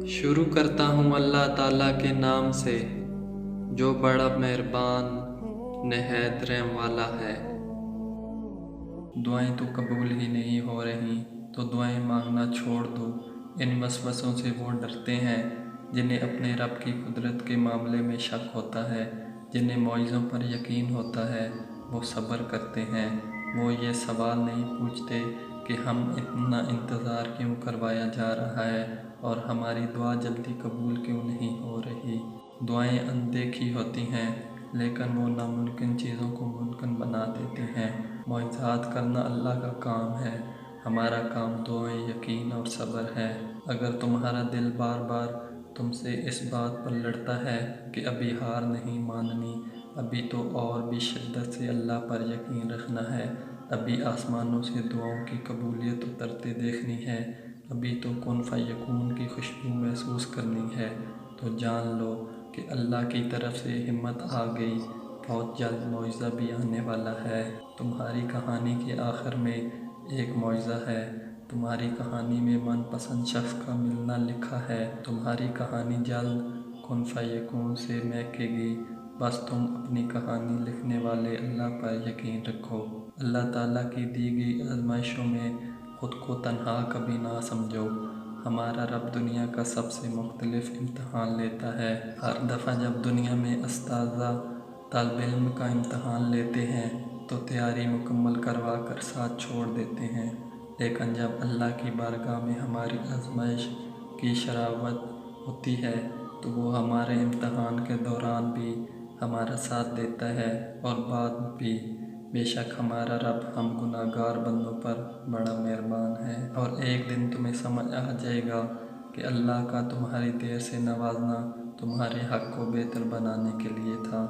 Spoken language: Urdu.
شروع کرتا ہوں اللہ تعالیٰ کے نام سے جو بڑا مہربان نہایت رحم والا ہے۔ دعائیں تو قبول ہی نہیں ہو رہی تو دعائیں مانگنا چھوڑ دو۔ ان وسوسوں سے وہ ڈرتے ہیں جنہیں اپنے رب کی قدرت کے معاملے میں شک ہوتا ہے، جنہیں معجزوں پر یقین ہوتا ہے، وہ صبر کرتے ہیں۔ وہ یہ سوال نہیں پوچھتے کہ ہم اتنا انتظار کیوں کروایا جا رہا ہے اور ہماری دعا جلدی قبول کیوں نہیں ہو رہی۔ دعائیں اندیکھی ہوتی ہیں لیکن وہ ناممکن چیزوں کو ممکن بنا دیتے ہیں۔ معجزات کرنا اللہ کا کام ہے، ہمارا کام دعائیں، یقین اور صبر ہے۔ اگر تمہارا دل بار بار تم سے اس بات پر لڑتا ہے کہ ابھی ہار نہیں ماننی، ابھی تو اور بھی شدت سے اللہ پر یقین رکھنا ہے، ابھی آسمانوں سے دعاؤں کی قبولیت اترتے دیکھنی ہے، ابھی تو کن فیکون کی خوشبو محسوس کرنی ہے، تو جان لو کہ اللہ کی طرف سے ہمت آ گئی، بہت جلد معجزہ بھی آنے والا ہے۔ تمہاری کہانی کے آخر میں ایک معجزہ ہے۔ تمہاری کہانی میں من پسند شخص کا ملنا لکھا ہے۔ تمہاری کہانی جلد کن فیکون سے مہکے گی، بس تم اپنی کہانی لکھنے والے اللہ پر یقین رکھو۔ اللہ تعالیٰ کی دی گئی آزمائشوں میں خود کو تنہا کبھی نہ سمجھو۔ ہمارا رب دنیا کا سب سے مختلف امتحان لیتا ہے۔ ہر دفعہ جب دنیا میں اساتذہ طالب علم کا امتحان لیتے ہیں تو تیاری مکمل کروا کر ساتھ چھوڑ دیتے ہیں، لیکن جب اللہ کی بارگاہ میں ہماری آزمائش کی شرافت ہوتی ہے تو وہ ہمارے امتحان کے دوران بھی ہمارا ساتھ دیتا ہے اور بعد بھی۔ بے شک ہمارا رب ہم گناہ گار بندوں پر بڑا مہربان ہے، اور ایک دن تمہیں سمجھ آ جائے گا کہ اللہ کا تمہاری دیر سے نوازنا تمہارے حق کو بہتر بنانے کے لیے تھا۔